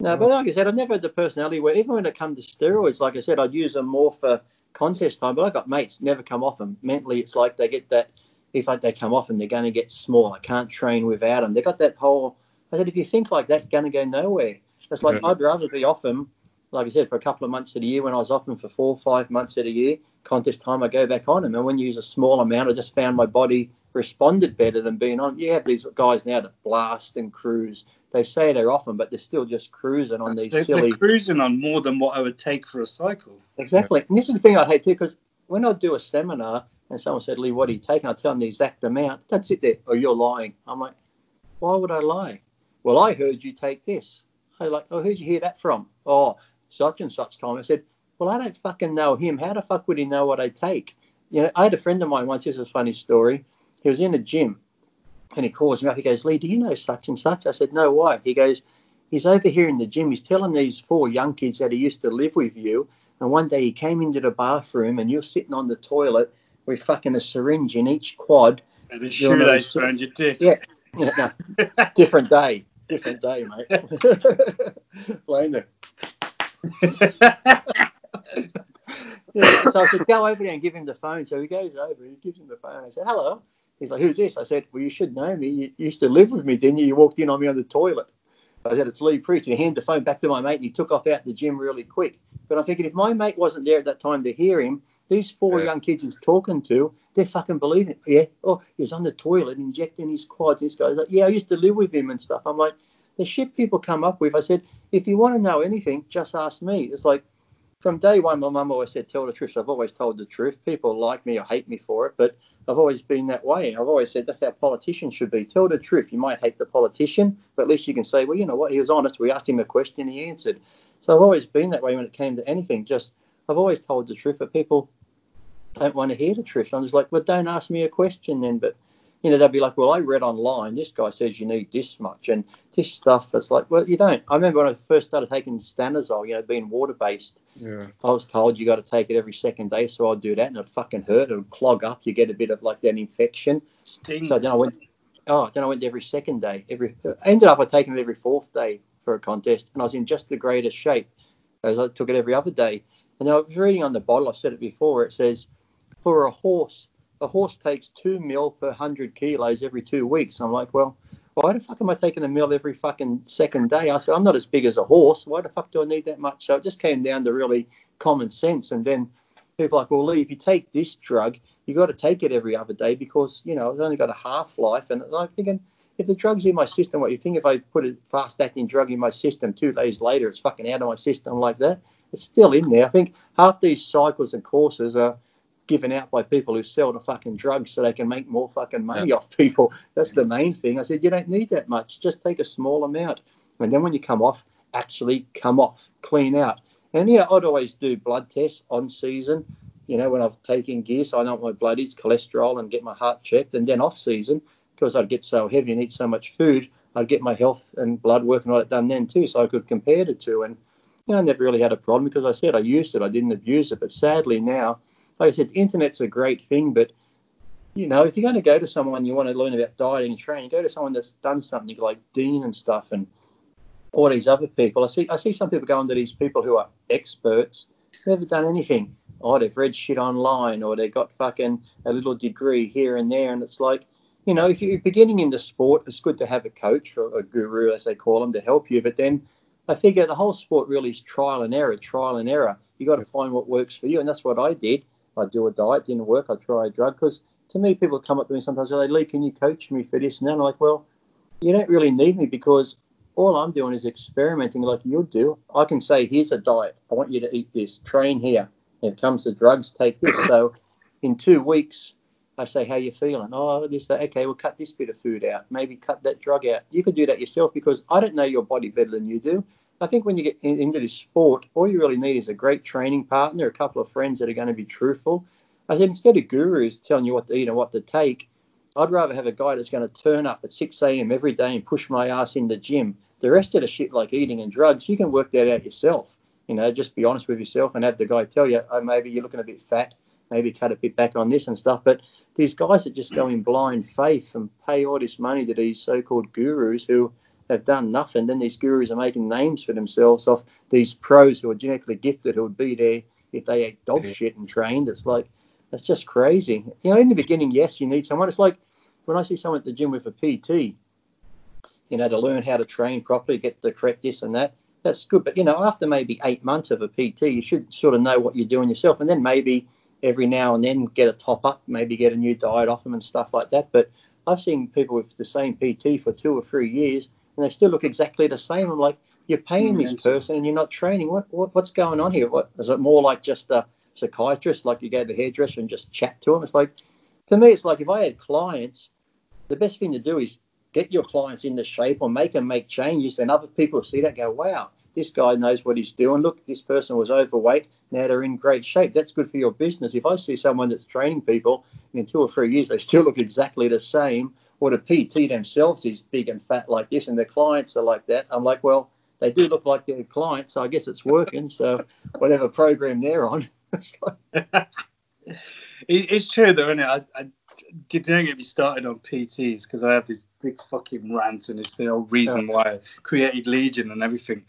No, but like I said, I've never had the personality where even when it comes to steroids, like I said, I'd use them more for contest time. But I got mates never come off them. Mentally, it's like they get that. If they come off them, they're going to get small. I can't train without them. They got that whole. I said, if you think like that, you're going to go nowhere. It's like I'd rather be off them, like I said, for a couple of months of the year. When I was off them for 4 or 5 months of the year, contest time, I go back on them. And when you use a small amount, I just found my body responded better than being on. You have these guys now that blast and cruise. They say they're off them, but they're still just cruising on these silly. They're cruising on more than what I would take for a cycle. Exactly. And this is the thing I hate too, because when I do a seminar and someone said, Lee, what are you taking? I tell them the exact amount. They'd sit there, oh, you're lying. I'm like, why would I lie? Well, I heard you take this. They're like, oh, who'd you hear that from? Oh, such and such time. I said, well, I don't fucking know him. How the fuck would he know what I take? You know, I had a friend of mine once. This is a funny story. He was in a gym and he calls me up. He goes, Lee, do you know such and such? I said, no, why? He goes, he's over here in the gym. He's telling these 4 young kids that he used to live with you. And one day he came into the bathroom and you're sitting on the toilet with fucking a syringe in each quad. And a shoelace around your dick. Yeah. No. Different day, mate. Blame them. So I said, go over there and give him the phone. So he goes over and he gives him the phone. I said, hello. He's like, who's this? I said, well, you should know me. You used to live with me, didn't you? You walked in on me on the toilet. I said, it's Lee Preach. And he handed the phone back to my mate and he took off out the gym really quick. But I'm thinking, if my mate wasn't there at that time to hear him, these 4 young kids he's talking to, they're fucking believing it. Yeah. Oh, he was on the toilet injecting his quads. This guy's like, yeah, I used to live with him and stuff. I'm like, the shit people come up with. I said, if you want to know anything, just ask me. It's like, from day one, my mum always said, tell the truth. So I've always told the truth. People like me or hate me for it, but I've always been that way. I've always said that's how politicians should be. Tell the truth. You might hate the politician, but at least you can say, well, you know what? He was honest. We asked him a question. He answered. So I've always been that way when it came to anything. Just I've always told the truth, but people don't want to hear the truth. I'm just like, well, don't ask me a question then. But, you know, they'll be like, well, I read online, this guy says you need this much and this stuff. It's like, well, you don't. I remember when I first started taking stanozol, you know, being water-based, I was told you got to take it every second day. So I'd do that and it'd fucking hurt. It would clog up. You get a bit of like that infection. So then I went every second day. I ended up taking it every 4th day for a contest and I was in just the greatest shape as I took it every other day. And then I was reading on the bottle, I said it before, it says, for a horse takes 2 mil per 100 kilos every 2 weeks. I'm like, well, why the fuck am I taking a mil every fucking second day? I said, I'm not as big as a horse. Why the fuck do I need that much? So it just came down to really common sense. And then people are like, well, Lee, if you take this drug, you got to take it every other day because, you know, it's only got a half-life. And I'm thinking, if the drug's in my system, what you think if I put a fast-acting drug in my system 2 days later, it's fucking out of my system like that? It's still in there. I think half these cycles and courses are given out by people who sell the fucking drugs so they can make more fucking money off people. That's the main thing. I said, you don't need that much. Just take a small amount. And then when you come off, actually come off, clean out. And, yeah, I'd always do blood tests on season, you know, when I've taken gear, so I know what my blood is, cholesterol, and get my heart checked. And then off season, because I'd get so heavy and eat so much food, I'd get my health and blood work and all that done then too, so I could compare the two. And, you know, I never really had a problem because I said I used it. I didn't abuse it. But sadly now, like I said, internet's a great thing, but, you know, if you're going to go to someone you want to learn about dieting and training, go to someone that's done something like Dean and stuff and all these other people. I see some people going to these people who are experts, never done anything. Oh, they've read shit online or they've got fucking a little degree here and there. And it's like, you know, if you're beginning in the sport, it's good to have a coach or a guru, as they call them, to help you. But then I figure the whole sport really is trial and error. You got to find what works for you. And that's what I did. I do a diet, didn't work, I try a drug. Because to me, people come up to me sometimes and say, Lee, can you coach me for this? And I'm like, well, you don't really need me because all I'm doing is experimenting like you'll do. I can say, here's a diet. I want you to eat this. Train here. If it comes to drugs, take this. So in 2 weeks, I say, how you feeling? Oh, this, that. Okay, we'll cut this bit of food out. Maybe cut that drug out. You could do that yourself because I don't know your body better than you do. I think when you get into this sport, all you really need is a great training partner, a couple of friends that are going to be truthful. I said, instead of gurus telling you what to eat and what to take, I'd rather have a guy that's going to turn up at 6 a.m. every day and push my ass in the gym. The rest of the shit like eating and drugs, you can work that out yourself. You know, just be honest with yourself and have the guy tell you, oh, maybe you're looking a bit fat, maybe cut a bit back on this and stuff. But these guys that just go in blind faith and pay all this money to these so-called gurus who have done nothing. Then these gurus are making names for themselves off these pros who are genetically gifted, who would be there if they ate dog shit and trained. It's like, that's just crazy. You know, in the beginning, yes, you need someone. It's like when I see someone at the gym with a PT, you know, to learn how to train properly, get the correct this and that. That's good. But, you know, after maybe 8 months of a PT, you should sort of know what you're doing yourself. And then maybe every now and then get a top up, maybe get a new diet off them and stuff like that. But I've seen people with the same PT for 2 or 3 years and they still look exactly the same. I'm like, you're paying this person and you're not training. What's going on here? What is it more like just a psychiatrist, like you go to the hairdresser and just chat to them? It's like, to me, it's like if I had clients, the best thing to do is get your clients into shape or make them make changes, and other people see that go, wow, this guy knows what he's doing. Look, this person was overweight. Now they're in great shape. That's good for your business. If I see someone that's training people and in 2 or 3 years they still look exactly the same, or the PT themselves is big and fat like this and their clients are like that, I'm like, well, they do look like their clients, so I guess it's working. So whatever program they're on. It's true though, isn't it? Don't get me started on PTs because I have this big fucking rant and it's the whole reason why I created Legion and everything.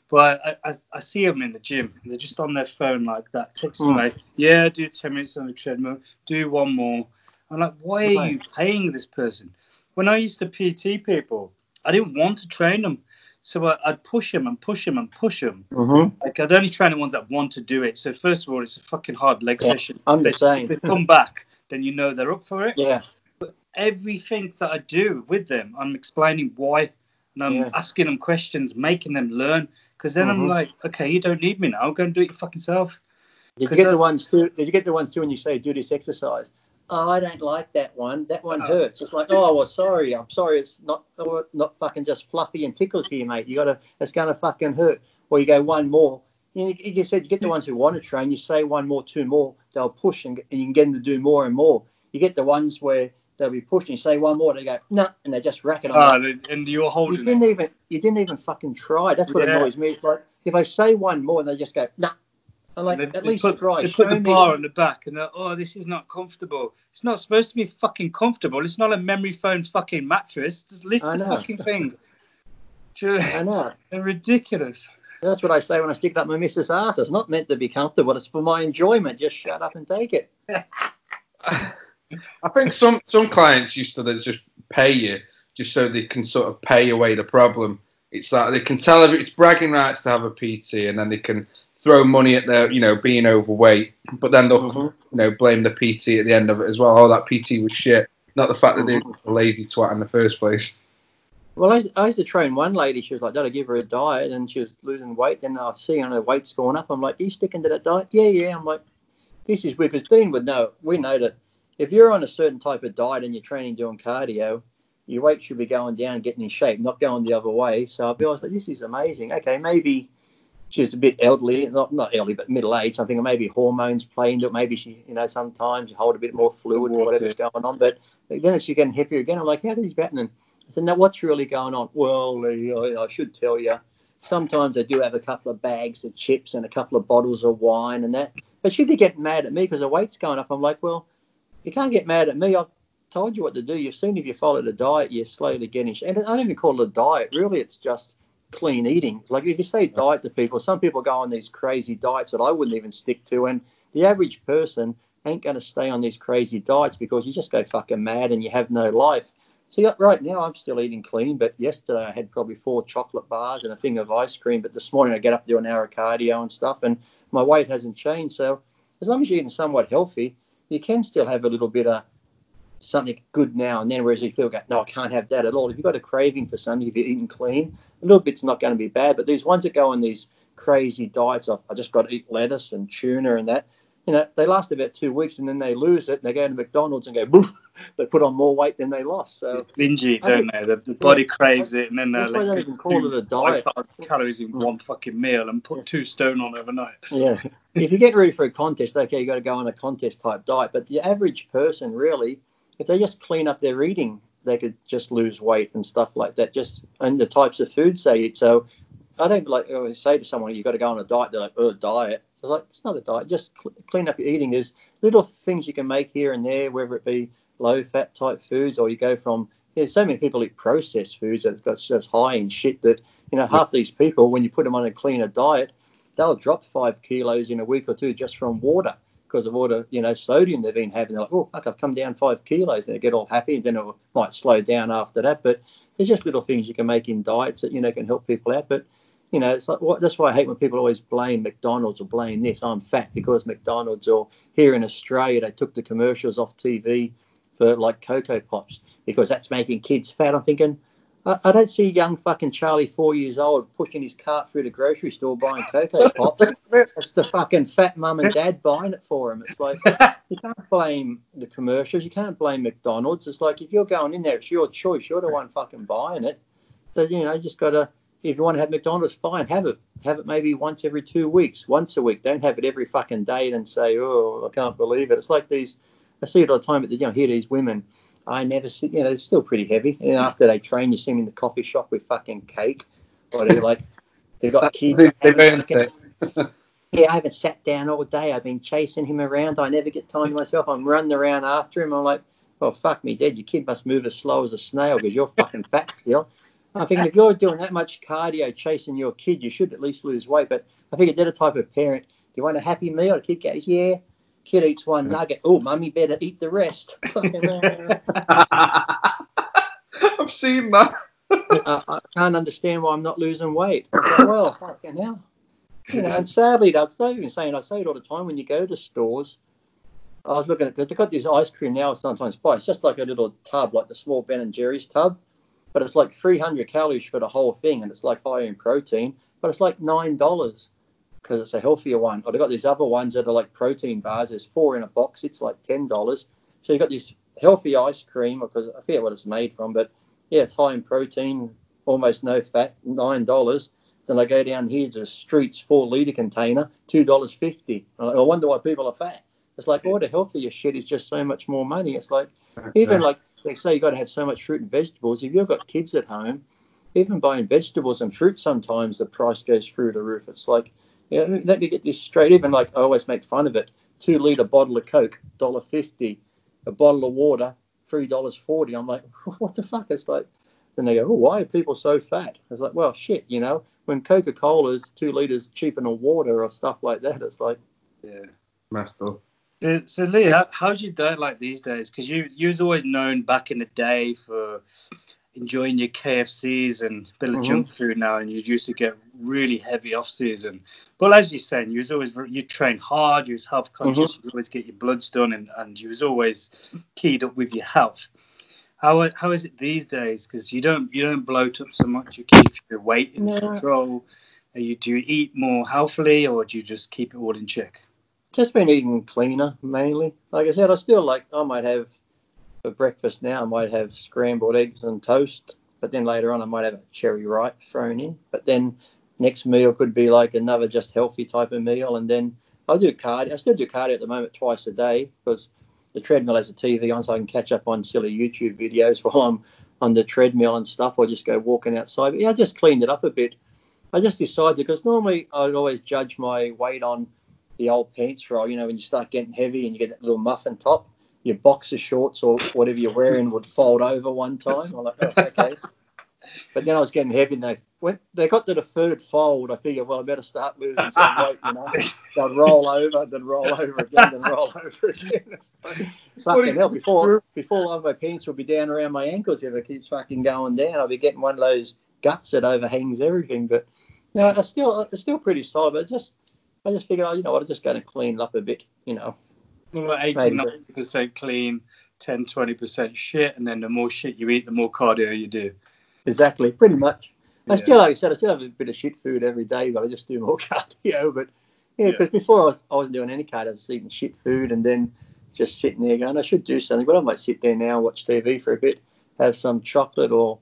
But I see them in the gym and they're just on their phone like that, texting like, yeah, do 10 minutes on the treadmill, do one more. I'm like, why are you paying this person? When I used to PT people, I didn't want to train them. So I'd push them and push them and push them. Like I'd only train the ones that want to do it. So first of all, it's a fucking hard leg session. I'm the same. If they come back, then you know they're up for it. Yeah. But everything that I do with them, I'm explaining why, and I'm asking them questions, making them learn. Because then I'm like, okay, you don't need me now. Go and do it your fucking self. Did you get the ones too when you say do this exercise? Oh, I don't like that one. That one hurts. It's like, oh, well, sorry. I'm sorry. It's not fucking just fluffy and tickles here, mate. It's going to fucking hurt. Or you go one more. You said you get the ones who want to train. You say one more, 2 more. They'll push and you can get them to do more and more. You get the ones where they'll be pushing. You say one more, they go, no, and they just rack it on. And you're holding You didn't even fucking try. That's what annoys me. It's like, if I say one more and they just go, no. I'm like, at least try. They put the bar on the back and they're, oh, this is not comfortable. It's not supposed to be fucking comfortable. It's not a memory foam fucking mattress. Just lift the fucking thing. I know. They're ridiculous. That's what I say when I stick up my missus' ass. It's not meant to be comfortable. It's for my enjoyment. Just shut up and take it. I think some clients used to just pay you just so they can sort of pay away the problem. It's like they can tell it's bragging rights to have a PT, and then they can throw money at their, being overweight, but then they'll, blame the PT at the end of it as well. Oh, that PT was shit. Not the fact that they were a lazy twat in the first place. Well, I used to train one lady. She was like, did I give her a diet? And she was losing weight. Then I'd see her weight's going up. I'm like, are you sticking to that diet? Yeah. I'm like, this is weird. Because Dean would know. We know that if you're on a certain type of diet and you're training doing cardio, your weight should be going down, getting in shape, not going the other way. So I was like, this is amazing. Okay, maybe she's a bit elderly, not elderly, but middle-aged. I think maybe hormones play into it. Maybe she, sometimes you hold a bit more fluid or whatever's going on. But then as you're getting heavier again, I'm like, how is this happening? I said, now what's really going on? Well, I should tell you, sometimes I do have a couple of bags of chips and a couple of bottles of wine and that. But she'd be getting mad at me because her weight's going up. I'm like, well, you can't get mad at me. I've told you what to do. You've seen if you follow the diet, you're slowly getting... And I don't even call it a diet. Really, it's just clean eating. Like if you say diet to people, some people go on these crazy diets that I wouldn't even stick to, and the average person ain't going to stay on these crazy diets because you just go fucking mad and you have no life. So right now I'm still eating clean, but yesterday I had probably 4 chocolate bars and a thing of ice cream, but this morning I get up, do an hour of cardio and stuff, and my weight hasn't changed. So as long as you're eating somewhat healthy, you can still have a little bit of something good now and then, whereas if people go, no, I can't have that at all. If you've got a craving for something, if you're eating clean, a little bit's not going to be bad. But these ones that go on these crazy diets of, I just got to eat lettuce and tuna and that, they last about 2 weeks and then they lose it and they go to McDonald's and go, boom, they put on more weight than they lost. So binge eat, don't they? The body craves it, and then they don't even call it a diet. 5,000 calories in one fucking meal and put 2 stone on overnight. Yeah. If you get ready for a contest, okay, you got to go on a contest type diet. But the average person really, if they just clean up their eating, they could just lose weight and stuff like that, and the types of foods they eat. So I don't always say to someone, you've got to go on a diet. They're like, oh, diet. I was like, it's not a diet. Just clean up your eating. There's little things you can make here and there, whether it be low-fat type foods or you go from there's so many people eat processed foods that have got such high in shit that, half these people, when you put them on a cleaner diet, they'll drop 5 kilos in a week or two just from water because of all the, sodium they've been having. They're like, oh, fuck, I've come down 5 kilos. And they get all happy, and then it might slow down after that. But there's just little things you can make in diets that, can help people out. But, it's like, that's why I hate when people always blame McDonald's or blame this. I'm fat because McDonald's, or here in Australia, they took the commercials off TV for like Cocoa Pops because that's making kids fat. I'm thinking, I don't see young fucking Charlie, 4 years old, pushing his cart through the grocery store buying Cocoa Pops. It's the fucking fat mum and dad buying it for him. It's like, you can't blame the commercials. You can't blame McDonald's. It's like, if you're going in there, it's your choice. You're the one fucking buying it. So, just got to, if you want to have McDonald's, fine, have it. Have it maybe once every 2 weeks, once a week. Don't have it every fucking day and say, oh, I can't believe it. It's like these, I see it all the time, but hear these women, I never see, they're still pretty heavy. And after they train, you see them in the coffee shop with fucking cake. Or they're like, they've got kids. Yeah, I haven't sat down all day. I've been chasing him around. I never get time to myself. I'm running around after him. I'm like, oh, fuck me dead. Your kid must move as slow as a snail because you're fucking fat still. I'm thinking, if you're doing that much cardio chasing your kid, you should at least lose weight. But I think they're the type of parent, do you want a happy meal? The kid goes, yeah. Kid eats one nugget. Oh, mummy better eat the rest. I've seen that. I can't understand why I'm not losing weight. I was like, well, fucking hell. And sadly, I say it all the time when you go to stores. I was looking at, they've got this ice cream now sometimes buy. It's just like a little tub, like the small Ben and Jerry's tub. But it's like 300 calories for the whole thing, and it's like high in protein. But it's like $9 because it's a healthier one. Or they've got these other ones that are like protein bars. There's 4 in a box. It's like $10. So you've got this healthy ice cream, because I forget what it's made from, but yeah, it's high in protein, almost no fat, $9. Then they go down here to the Streets 4-litre container, $2.50. I wonder why people are fat. It's like all the healthier shit is just so much more money. It's like, even like they say, you got to have so much fruit and vegetables. If you've got kids at home, even buying vegetables and fruit, sometimes the price goes through the roof. It's like, let me get this straight. Even like, I always make fun of it. 2-litre bottle of Coke, $1.50. A bottle of water, $3.40. I'm like, what the fuck? It's like, then they go, oh, why are people so fat? It's like, well, shit, when Coca-Cola's 2 litres cheaper than water or stuff like that, it's like, yeah, messed up. So Lee, how's your diet like these days? Because you was always known back in the day for enjoying your KFCs and a bit of junk food now, and you used to get really heavy off season. But as you're saying, you train hard, you was health conscious, you always get your bloods done, and you was always keyed up with your health. How is it these days? Because you don't bloat up so much, you keep your weight in control. Do you eat more healthily, or do you just keep it all in check? Just been eating cleaner mainly. Like I said, I might have for breakfast now, I might have scrambled eggs and toast, but then later on I might have a cherry ripe thrown in. But then next meal could be like another just healthy type of meal. And then I do cardio. I still do cardio at the moment twice a day because the treadmill has a TV on, so I can catch up on silly YouTube videos while I'm on the treadmill and stuff, or just go walking outside. But yeah, I just cleaned it up a bit. I just decided, because normally I'd always judge my weight on the old pants roll, when you start getting heavy and you get that little muffin top, your boxer shorts or whatever you're wearing would fold over one time. I'm like, oh, okay. But then I was getting heavy, and they got to the third fold. I figured, well, I better start losing some weight, They'd roll over, then roll over again, then roll over again. It's fucking hell. Before long, my pants will be down around my ankles if it keeps fucking going down. I'll be getting one of those guts that overhangs everything. But no, it's still pretty solid. But I just figured, I'm just going to clean it up a bit, Well, 80-90% clean, 10-20% shit, and then the more shit you eat, the more cardio you do. Exactly, pretty much. Yeah. I still have a bit of shit food every day, but I just do more cardio. But because before I wasn't doing any cardio, I was eating shit food and then just sitting there going, I should do something. But I might sit there now, watch TV for a bit, have some chocolate, or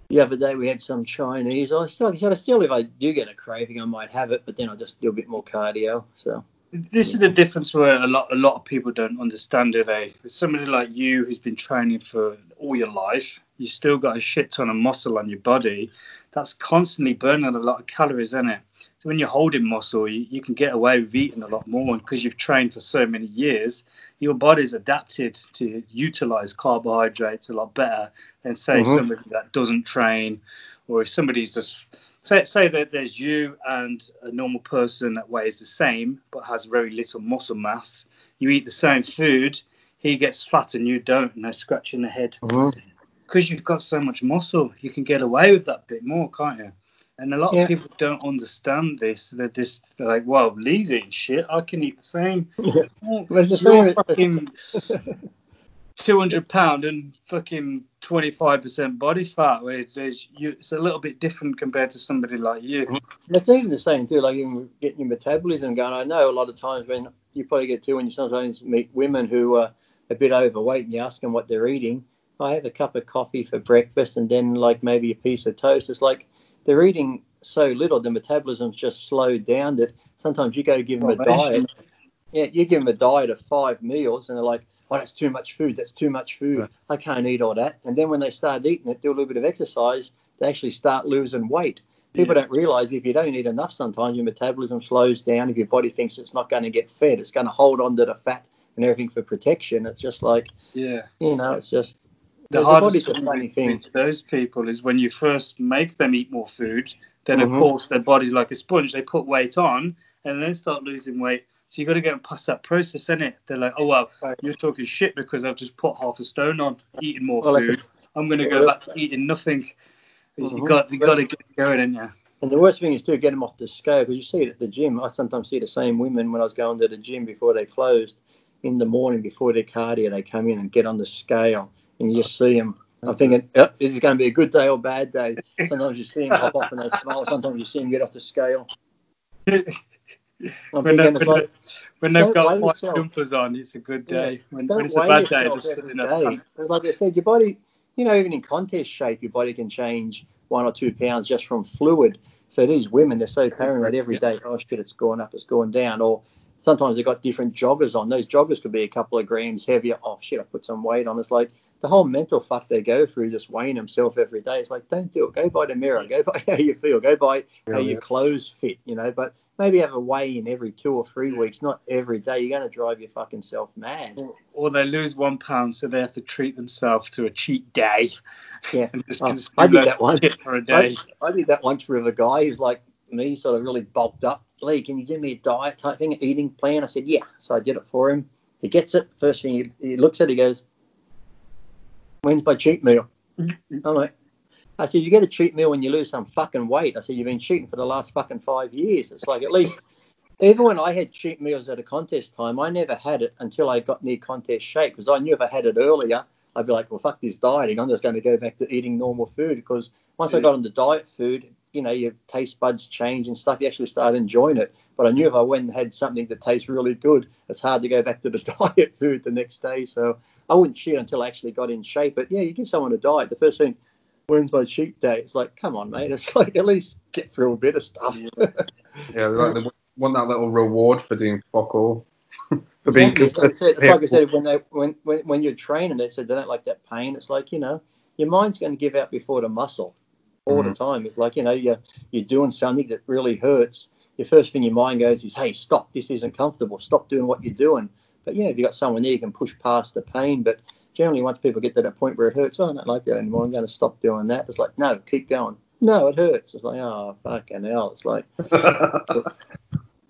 the other day we had some Chinese. I still, if I do get a craving, I might have it, but then I'll just do a bit more cardio. So This is the difference where a lot of people don't understand it. With somebody like you who's been training for all your life, you still got a shit ton of muscle on your body. That's constantly burning a lot of calories, isn't it? So when you're holding muscle, you can get away with eating a lot more, and because you've trained for so many years, your body's adapted to utilize carbohydrates a lot better than say somebody that doesn't train, or if somebody's just say that there's you and a normal person that weighs the same but has very little muscle mass. You eat the same food, he gets fat and you don't, and they're scratching their head. Because you've got so much muscle, you can get away with that bit more, can't you? And a lot of people don't understand this. They're like, well, Lee's eating shit, I can eat the same. Yeah. Well, Well, it's the you're same. fucking 200 pound and fucking 25% body fat. It's a little bit different compared to somebody like you. It's even the same too, like even getting your metabolism going. I know a lot of times when you probably get to when you sometimes meet women who are a bit overweight and you ask them what they're eating. I have a cup of coffee for breakfast and then like maybe a piece of toast. It's like they're eating so little, the metabolism's just slowed down that sometimes you go give them a diet. Yeah, you give them a diet of 5 meals and they're like, oh, that's too much food. That's too much food. Right. I can't eat all that. And then when they start eating it, do a little bit of exercise, they actually start losing weight. People don't realize if you don't eat enough, sometimes your metabolism slows down. If your body thinks it's not going to get fed, it's going to hold on to the fat and everything for protection. It's just like, it's just the hardest thing to those people is when you first make them eat more food. Then of course their body's like a sponge. They put weight on and then start losing weight. So you got to get them past that process, innit? They're like, oh, well, you're talking shit because I've just put half a stone on eating more food. I'm going to go back to eating nothing. You got to get going, ain't you? And the worst thing is to get them off the scale, because you see it at the gym. I sometimes see the same women when I was going to the gym before they closed in the morning, before their cardio, they come in and get on the scale. And you just see them. I'm thinking, this is going to be a good day or bad day. Sometimes you see them hop off and they smile. Sometimes you see them get off the scale. When they've got 5 jumpers on, it's a good day. When it's a bad day, there's still enough time. Like I said, your body, even in contest shape, your body can change 1 or 2 pounds just from fluid. So these women, they're so paranoid every day. Oh, shit, it's going up, it's going down. Or sometimes they've got different joggers on. Those joggers could be a couple of grams heavier. Oh, shit, I put some weight on. It's like the whole mental fuck they go through just weighing themselves every day. It's like, don't do it. Go by the mirror. Go by how you feel. Go by how your clothes fit, But maybe have a weigh-in every 2 or 3 weeks, not every day. You're going to drive your fucking self mad. Or they lose 1 pound, so they have to treat themselves to a cheat day. Yeah, I did that once. For a day. I did that once with a guy who's like me, sort of really bulked up. Lee, can you do me a diet type thing, an eating plan? I said, yeah. So I did it for him. He gets it. First thing he looks at it, he goes, when's my cheat meal? I'm like, I said, you get a cheat meal when you lose some fucking weight. I said, you've been cheating for the last fucking 5 years. It's like, at least, even when I had cheat meals at a contest time, I never had it until I got near contest shape, because I knew if I had it earlier, I'd be like, well, fuck this dieting. I'm just going to go back to eating normal food, because once I got on the diet food, your taste buds change and stuff. You actually start enjoying it. But I knew if I went and had something that tastes really good, it's hard to go back to the diet food the next day. So I wouldn't cheat until I actually got in shape. But yeah, you give someone a diet, the first thing, when's my cheat day? It's like, come on, mate. It's like, at least get through a bit of stuff. Yeah, like they want that little reward for doing fuck all. For being it's like I said, when you're training, they said they don't like that pain. It's like, your mind's going to give out before the muscle all the time. It's like, you're doing something that really hurts. Your first thing your mind goes is, hey, stop, this isn't comfortable. Stop doing what you're doing. But, if you've got someone there, you can push past the pain. But generally, once people get to that point where it hurts, I don't like that anymore. I'm going to stop doing that. It's like, no, keep going. No, it hurts. It's like, oh, fucking hell. It's like,